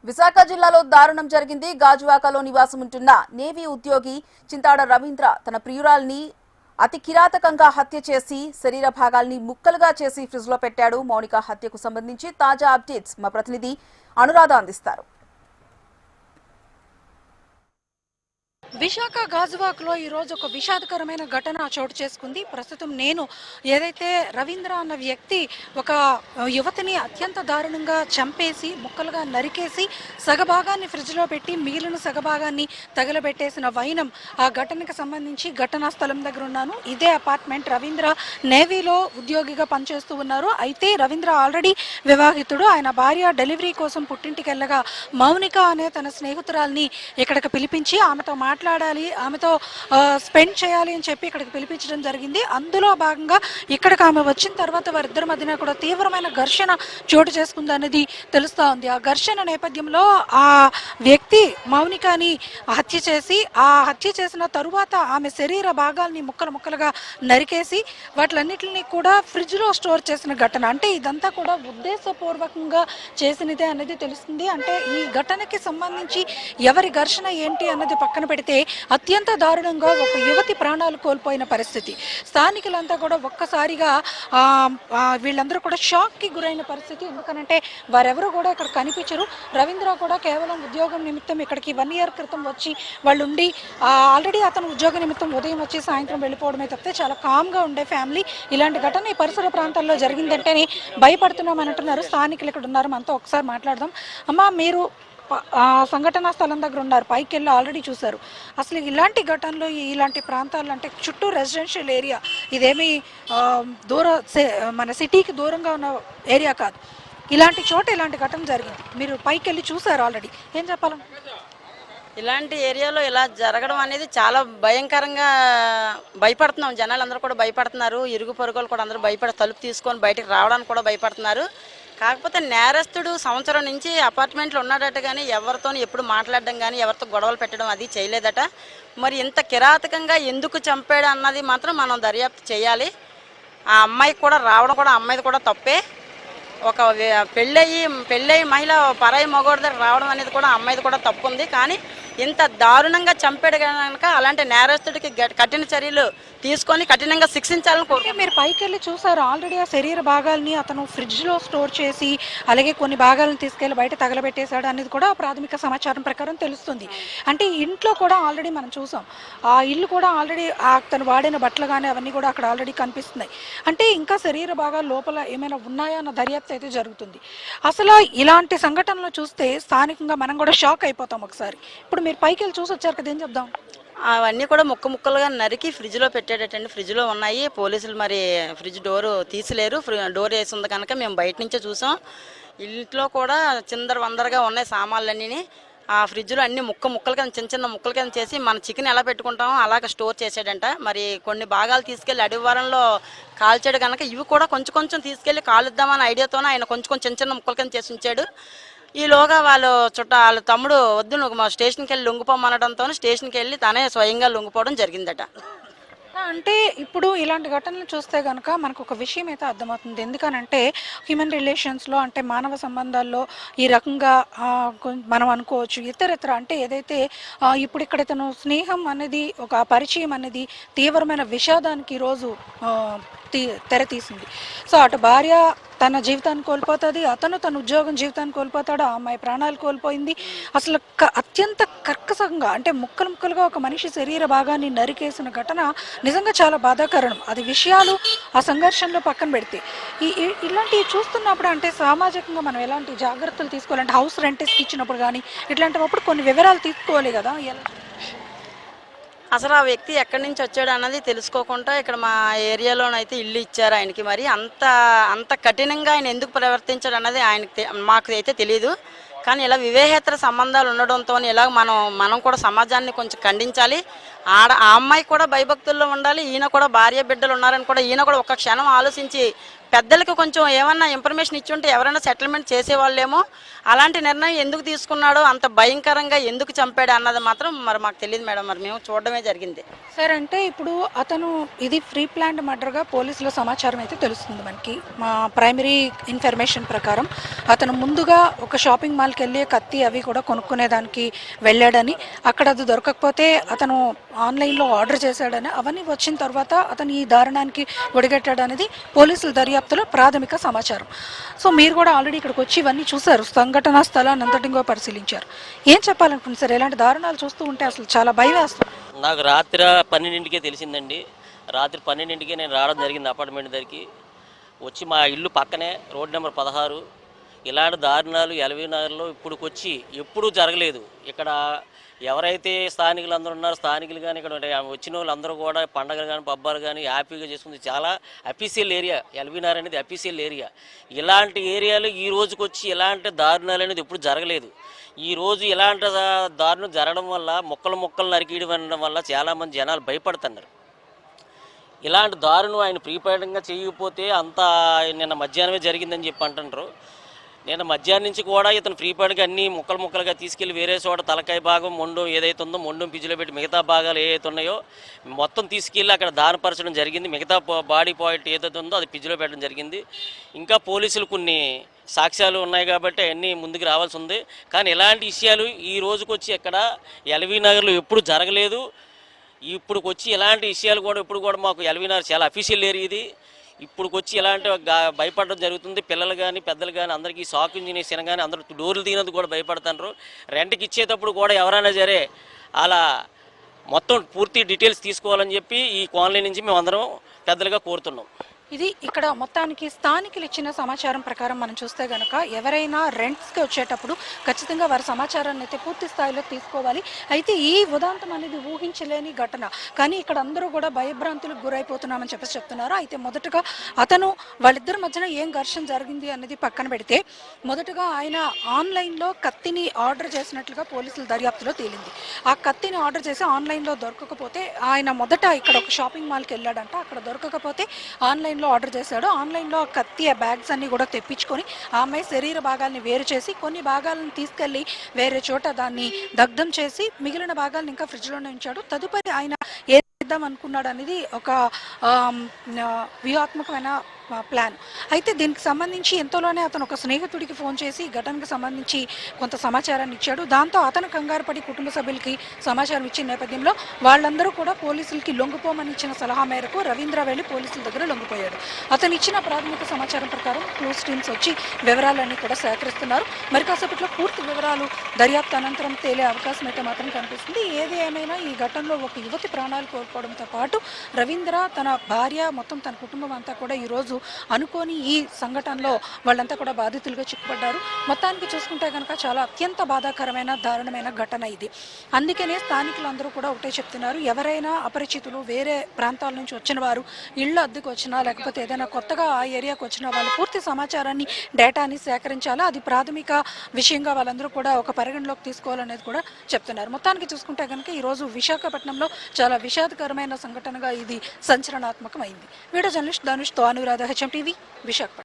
విశాఖ జిల్లాలో దారుణం జరిగింది. గాజువాకలో నివాసం ఉంటున్న నేవీ ఉద్యోగి చింతాడ రవీంద్ర తన ప్రియురాల్ని అతి కిరాతకంగా హత్య చేసి శరీర భాగాల్ని ముక్కలుగా చేసి ఫ్రిడ్జ్ లో పెట్టాడు. మౌనిక హత్యకు సంబంధించి తాజా అప్డేట్స్ మా ప్రతినిధి అనురాధ అందిస్తారు. విశాఖ గాజువాక్లో ఈరోజు ఒక విషాదకరమైన ఘటన చోటు చేసుకుంది. ప్రస్తుతం నేను ఏదైతే రవీంద్ర అన్న వ్యక్తి ఒక యువతిని అత్యంత దారుణంగా చంపేసి ముక్కలుగా నరికేసి సగభాగాన్ని ఫ్రిడ్జ్లో పెట్టి మిగిలిన సగభాగాన్ని తగలబెట్టేసిన వైనం ఆ ఘటనకు సంబంధించి ఘటనా స్థలం దగ్గర ఉన్నాను. ఇదే అపార్ట్మెంట్. రవీంద్ర నేవీలో ఉద్యోగిగా పనిచేస్తూ ఉన్నారు. అయితే రవీంద్ర ఆల్రెడీ వివాహితుడు. ఆయన భార్య డెలివరీ కోసం పుట్టింటికి వెళ్ళగా మౌనిక అనే తన స్నేహితురాల్ని ఇక్కడికి పిలిపించి ఆమెతో మాట్లాడాలి, ఆమెతో స్పెండ్ చేయాలి అని చెప్పి ఇక్కడికి పిలిపించడం జరిగింది. అందులో భాగంగా ఇక్కడికి ఆమె వచ్చిన తర్వాత వారిద్దరి మధ్యన కూడా తీవ్రమైన ఘర్షణ చోటు చేసుకుంది అనేది తెలుస్తూ ఉంది. ఆ ఘర్షణ నేపథ్యంలో ఆ వ్యక్తి మౌనికని హత్య చేసి ఆ హత్య చేసిన తరువాత ఆమె శరీర భాగాల్ని ముక్కలుగా నరికేసి వాటిలన్నిటిని కూడా ఫ్రిడ్జ్లో స్టోర్ చేసిన ఘటన. అంటే ఇదంతా కూడా ఉద్దేశపూర్వకంగా చేసినదే అనేది తెలుస్తుంది. అంటే ఈ ఘటనకి సంబంధించి ఎవరి ఘర్షణ ఏంటి అన్నది పక్కన పెడితే అత్యంత దారుణంగా ఒక యువతి ప్రాణాలు కోల్పోయిన పరిస్థితి. స్థానికులంతా కూడా ఒక్కసారిగా వీళ్ళందరూ కూడా షాక్కి గురైన పరిస్థితి. ఎందుకనంటే వారెవరూ కూడా ఇక్కడ కనిపించరు. రవీంద్ర కూడా కేవలం ఉద్యోగం నిమిత్తం ఇక్కడికి 1 year క్రితం వచ్చి వాళ్ళు ఉండి ఆల్రెడీ అతను ఉద్యోగ నిమిత్తం ఉదయం వచ్చి సాయంత్రం వెళ్ళిపోవడమే తప్పితే చాలా కామ్గా ఉండే ఫ్యామిలీ. ఇలాంటి ఘటన ఈ పరిసర ప్రాంతాల్లో జరిగిందంటేనే భయపడుతున్నామని అంటున్నారు స్థానికులు. ఇక్కడ ఉన్నారు, మనతో ఒకసారి మాట్లాడదాం. అమ్మా, మీరు సంఘటనా స్థలం దగ్గర ఉన్నారు, పైకి వెళ్ళి ఆల్రెడీ చూశారు. అసలు ఇలాంటి ఘటనలు ఇలాంటి ప్రాంతాలు అంటే చుట్టూ రెసిడెన్షియల్ ఏరియా, ఇదేమి మన సిటీకి దూరంగా ఉన్న ఏరియా కాదు. ఇలాంటి చోట ఇలాంటి ఘటన జరిగింది. మీరు పైకి వెళ్ళి చూశారు ఆల్రెడీ, ఏం చెప్పాలి? ఇలాంటి ఏరియాలో ఇలా జరగడం అనేది చాలా భయంకరంగా భయపడుతున్నాం. జనాలు అందరూ కూడా భయపడుతున్నారు. ఇరుగు పొరుగులు కూడా అందరూ తలుపు తీసుకొని బయటకు రావడానికి కూడా భయపడుతున్నారు. కాకపోతే నేరస్తుడు సంవత్సరం నుంచి అపార్ట్మెంట్లో ఉన్నాడట, కానీ ఎవరితో ఎప్పుడు మాట్లాడడం కానీ ఎవరితో గొడవలు పెట్టడం అది చేయలేదట. మరి ఇంత కిరాతకంగా ఎందుకు చంపాడు అన్నది మాత్రం మనం దర్యాప్తు చేయాలి. ఆ అమ్మాయికి కూడా రావడం కూడా అమ్మాయిది కూడా తప్పే. ఒక పెళ్ళయి మహిళ పరాయి మగోడి దగ్గర రావడం అనేది కూడా అమ్మాయిది కూడా తప్పు ఉంది. కానీ ఇంత దారుణంగా చంపాడు కనుక అలాంటి నేరస్తుడికి కఠిన చర్యలు తీసుకొని కఠినంగా శిక్షించాలని కోరుకుంటున్నాను. మీరు పైకి వెళ్ళి చూసారు ఆల్రెడీ ఆ శరీర భాగాల్ని అతను ఫ్రిడ్జ్లో స్టోర్ చేసి అలాగే కొన్ని భాగాలను తీసుకెళ్లి బయట తగలబెట్టేశాడు అనేది కూడా ప్రాథమిక సమాచారం ప్రకారం తెలుస్తుంది. అంటే ఇంట్లో కూడా ఆల్రెడీ మనం చూసాం, ఆ ఇల్లు కూడా ఆల్రెడీ తను వాడిన బట్టలు కానీ అవన్నీ కూడా అక్కడ ఆల్రెడీ కనిపిస్తున్నాయి. అంటే ఇంకా శరీర భాగాలు లోపల ఏమైనా ఉన్నాయా అన్న దర్యాప్తు అయితే జరుగుతుంది. అసలు ఇలాంటి సంఘటనలు చూస్తే స్థానికంగా మనం కూడా షాక్ అయిపోతాం ఒకసారి. ఇప్పుడు మీరు పైకి వెళ్ళి చూసి వచ్చారు కదా, ఏం చెప్దాం? అవన్నీ కూడా ముక్కలుగా నరికి ఫ్రిడ్జ్లో పెట్టేటట్టండి. ఫ్రిడ్జ్లో ఉన్నాయి. పోలీసులు మరి ఫ్రిడ్జ్ డోరు తీసిలేరు. డోర్ వేసి ఉంది కనుక మేము బయట నుంచే చూసాం. ఇంట్లో కూడా చిందరవందరగా ఉన్నాయి సామాన్లన్నీ. ఆ ఫ్రిడ్జ్లో అన్ని ముక్కలు కింద చిన్న ముక్కలు కింద చేసి మన చికెన్ ఎలా పెట్టుకుంటామో అలాగ స్టోర్ చేసాడంట. మరి కొన్ని భాగాలు తీసుకెళ్ళి అడవివారంలో కాల్చాడు కనుక ఇవి కూడా కొంచెం తీసుకెళ్ళి కాలుద్దామని ఐడియాతోనే ఆయన కొంచెం చిన్న ముక్కల కింద చేసి ఉంచాడు. ఈలోగా వాళ్ళ తమ్ముడు వద్దు నువ్వు మా స్టేషన్కి వెళ్ళి లొంగిపోమనడంతో స్టేషన్కి వెళ్ళి తనే స్వయంగా లొంగిపోవడం జరిగిందట. అంటే ఇప్పుడు ఇలాంటి ఘటనలు చూస్తే కనుక మనకు ఒక విషయం అయితే అర్థమవుతుంది. ఎందుకనంటే హ్యూమన్ రిలేషన్స్లో అంటే మానవ సంబంధాల్లో ఈ రకంగా మనం అనుకోవచ్చు ఇతరత్ర. అంటే ఏదైతే ఇప్పుడు ఇక్కడ తను స్నేహం అనేది ఒక పరిచయం అనేది తీవ్రమైన విషాదానికి ఈరోజు తెరతీసింది. సో అటు భార్య తన జీవితాన్ని కోల్పోతుంది, అతను తన ఉద్యోగం జీవితాన్ని కోల్పోతాడు, ఆ అమ్మాయి ప్రాణాలు కోల్పోయింది. అసలు అత్యంత కర్కశంగా అంటే ముక్కలుగా ఒక మనిషి శరీర భాగాన్ని నరికేసిన ఘటన నిజంగా చాలా బాధాకరం. అది విషయాలు ఆ సంఘర్షణలో పక్కన పెడితే ఇలాంటివి చూస్తున్నప్పుడు అంటే సామాజికంగా మనం ఎలాంటి జాగ్రత్తలు తీసుకోవాలంటే హౌస్ రెంట్స్కి ఇచ్చినప్పుడు కానీ ఇట్లాంటివప్పుడు కొన్ని వివరాలు తీసుకోవాలి కదా. ఎలా అసలు ఆ వ్యక్తి ఎక్కడి నుంచి వచ్చాడు అన్నది తెలుసుకోకుండా ఇక్కడ మా ఏరియాలోనైతే ఇల్లు ఇచ్చారు ఆయనకి. మరి అంత కఠినంగా ఆయన ఎందుకు ప్రవర్తించాడు అన్నది మాకు అయితే తెలియదు. కానీ ఇలా వివేహేతర సంబంధాలు ఉండడంతో ఇలా మనం కూడా సమాజాన్ని కొంచెం ఖండించాలి. ఆ అమ్మాయి కూడా భయభక్తుల్లో ఉండాలి. ఈయన కూడా భార్య బిడ్డలు ఉన్నారని కూడా ఈయన కూడా ఒక క్షణం ఆలోచించి పెద్దలకు కొంచెం ఏమన్నా ఇన్ఫర్మేషన్ ఇచ్చి ఉంటే ఎవరైనా సెటిల్మెంట్ చేసేవాళ్ళేమో. అలాంటి నిర్ణయం ఎందుకు తీసుకున్నాడో, అంత భయంకరంగా ఎందుకు చంపాడు అన్నది మాత్రం మరి మాకు తెలియదు మేడం. మరి మేము చూడడమే జరిగింది. సార్ అంటే ఇప్పుడు అతను ఇది ప్రీ ప్లాన్డ్ మర్డర్గా పోలీసుల సమాచారం అయితే తెలుస్తుంది మనకి. మా ప్రైమరీ ఇన్ఫర్మేషన్ ప్రకారం అతను ముందుగా ఒక షాపింగ్ మాల్కి వెళ్ళి కత్తి అవి కూడా కొనుక్కునేదానికి వెళ్ళాడని, అక్కడ అది దొరకకపోతే అతను ఆన్లైన్లో ఆర్డర్ చేశాడని, అవన్నీ వచ్చిన తర్వాత అతను ఈ దారుణానికి ఒడిగట్టాడనేది పోలీసుల దర్యాప్తులో ప్రాథమిక సమాచారం. సో మీరు కూడా ఆల్రెడీ ఇక్కడికి వచ్చి ఇవన్నీ చూశారు, సంఘటనా స్థలాన్ని అంతటిగా పరిశీలించారు. ఏం చెప్పాలనుకుంటున్నారు సార్? ఇలాంటి దారుణాలు చూస్తూ ఉంటే అసలు చాలా భయం వేస్తుంది. నాకు రాత్రి 12ంటికే తెలిసిందండి. రాత్రి 12ంటికే నేను రావడం జరిగింది అపార్ట్మెంట్ దగ్గరికి. వచ్చి మా ఇల్లు పక్కనే రోడ్ నెంబర్ 16. ఇలాంటి దారుణాలు ఎల్బీ నగర్లో ఇప్పుడుకొచ్చి ఎప్పుడూ జరగలేదు. ఇక్కడ ఎవరైతే స్థానికులు అందరూ ఉన్నారో, స్థానికులు కానీ ఇక్కడ వచ్చిన వాళ్ళు అందరూ కూడా పండగలు కానీ పబ్బాలు కానీ హ్యాపీగా చేసుకుంది. చాలా అఫీషియల్ ఏరియా ఎల్బీ నగర్ అనేది, అఫీషియల్ ఏరియా. ఇలాంటి ఏరియాలో ఈ రోజుకి వచ్చి ఇలాంటి దారుణాలు అనేది ఎప్పుడు జరగలేదు. ఈరోజు ఇలాంటి దారుణం జరగడం వల్ల మొక్కలు నరికేయడం వల్ల చాలామంది జనాలు భయపడుతున్నారు. ఇలాంటి దారుణం ఆయన ప్రీపేడంగా చేయకపోతే అంతా నిన్న మధ్యాహ్నమే జరిగిందని చెప్పి అంటుంటారు. నేను మధ్యాహ్నం నుంచి కూడా ఇతను ఫ్రీపేడ్గా అన్ని ముక్కలుగా తీసుకెళ్లి వేరే చోట తలకాయ భాగం, మొండం ఏదైతే ఉందో మొండం పిజ్జిలో పెట్టి మిగతా భాగాలు ఏవైతే ఉన్నాయో మొత్తం తీసుకెళ్ళి అక్కడ దానపరచడం జరిగింది. మిగతా బాడీ పాయింట్ ఏదైతే ఉందో అది పిజ్జిలో పెట్టడం జరిగింది. ఇంకా పోలీసులు కొన్ని సాక్ష్యాలు ఉన్నాయి కాబట్టి అన్నీ ముందుకు రావాల్సి ఉంది. కానీ ఇలాంటి విషయాలు ఈ రోజుకి వచ్చి ఇక్కడ ఎల్బీ నగర్లో ఎప్పుడు జరగలేదు. ఇప్పుడు వచ్చి ఇలాంటి విషయాలు కూడా ఇప్పుడు కూడా మాకు ఎల్బీ నగర్ చాలా అఫీషియల్ ఏరియా ఇది. ఇప్పుడు వచ్చి ఇలాంటి భయపడడం జరుగుతుంది. పిల్లలు కానీ పెద్దలు కానీ అందరికీ షాక్ ఇంజనీర్స్ కానీ అందరూ డోర్లు తీయనందుకు కూడా భయపడుతున్నారు. రెంట్కి ఇచ్చేటప్పుడు కూడా ఎవరైనా సరే అలా మొత్తం పూర్తి డీటెయిల్స్ తీసుకోవాలని చెప్పి ఈ కాలనీ నుంచి మేము అందరం పెద్దలుగా కోరుతున్నాం. ఇది ఇక్కడ మొత్తానికి స్థానికులు ఇచ్చిన సమాచారం ప్రకారం మనం చూస్తే కనుక ఎవరైనా రెంట్స్కి వచ్చేటప్పుడు ఖచ్చితంగా వారి సమాచారాన్ని అయితే పూర్తి స్థాయిలో తీసుకోవాలి. అయితే ఈ ఉదాంతం అనేది ఊహించలేని ఘటన, కానీ ఇక్కడ అందరూ కూడా భయభ్రాంతులకు గురైపోతున్నామని చెప్పేసి చెప్తున్నారు. అయితే మొదటగా అతను వాళ్ళిద్దరి మధ్యన ఏం ఘర్షణ జరిగింది అనేది పక్కన పెడితే, మొదటగా ఆయన ఆన్లైన్లో కత్తిని ఆర్డర్ చేసినట్లుగా పోలీసుల దర్యాప్తులో తేలింది. ఆ కత్తిని ఆర్డర్ చేసి ఆన్లైన్లో దొరకకపోతే ఆయన మొదట ఇక్కడ ఒక షాపింగ్ మాల్కి వెళ్ళాడంట. అక్కడ దొరకకపోతే ఆన్లైన్ ఆర్డర్ చేశాడు. ఆన్లైన్లో కత్తి ఆ బ్యాగ్స్ అన్ని కూడా తెప్పించుకొని ఆ అమ్మాయి శరీర భాగాల్ని వేరు చేసి కొన్ని భాగాలను తీసుకెళ్లి వేరే చోట దాన్ని దగ్ధం చేసి మిగిలిన భాగాలను ఇంకా ఫ్రిడ్జ్లోనే ఉంచాడు. తదుపరి ఆయన ఏం చేద్దాం అనుకున్నాడు అనేది ఒక వ్యూహాత్మకమైన ప్లాన్. అయితే దీనికి సంబంధించి ఎంతలోనే అతను ఒక స్నేహితుడికి ఫోన్ చేసి ఘటనకు సంబంధించి కొంత సమాచారాన్ని ఇచ్చాడు. దాంతో అతను కంగారు పడి కుటుంబ సభ్యులకి సమాచారం ఇచ్చిన నేపథ్యంలో వాళ్ళందరూ కూడా పోలీసులకి లొంగిపోమని ఇచ్చిన సలహా మేరకు రవీంద్ర వెళ్ళి పోలీసుల దగ్గర లొంగిపోయాడు. అతను ఇచ్చిన ప్రాథమిక సమాచారం ప్రకారం క్లూస్ టీమ్స్ వచ్చి వివరాలన్నీ కూడా సేకరిస్తున్నారు. మరి కాసేపట్లో పూర్తి వివరాలు దర్యాప్తు అనంతరం తేలే అవకాశం అయితే మాత్రం కనిపిస్తుంది. ఏది ఏమైనా ఈ ఘటనలో ఒక యువతి ప్రాణాలు కోల్పోవడంతో పాటు రవీంద్ర, తన భార్య, మొత్తం తన కుటుంబం అంతా కూడా ఈరోజు అనుకోని ఈ సంఘటనలో వాళ్ళంతా కూడా బాధితులుగా చిక్కుపడ్డారు. మొత్తానికి చూసుకుంటే కనుక చాలా అత్యంత బాధాకరమైన దారుణమైన ఘటన ఇది. అందుకనే స్థానికులందరూ కూడా ఒకటే చెప్తున్నారు, ఎవరైనా అపరిచితులు వేరే ప్రాంతాల నుంచి వచ్చిన వారు ఇళ్ళు అద్దెకు వచ్చినా లేకపోతే ఏదైనా కొత్తగా ఆ ఏరియాకు వచ్చిన వాళ్ళు పూర్తి సమాచారాన్ని, డేటాని సేకరించాలా. అది ప్రాథమిక విషయంగా వాళ్ళందరూ కూడా ఒక పరిగణలోకి తీసుకోవాలనేది కూడా చెప్తున్నారు. మొత్తానికి చూసుకుంటే కనుక ఈరోజు విశాఖపట్నంలో చాలా విషాదకరమైన సంఘటనగా ఇది సంచలనాత్మకమైంది. వీడియో జర్నలిస్ట్ ధనుష్తో అనురాధ, HM TV, విశాఖపట్నం.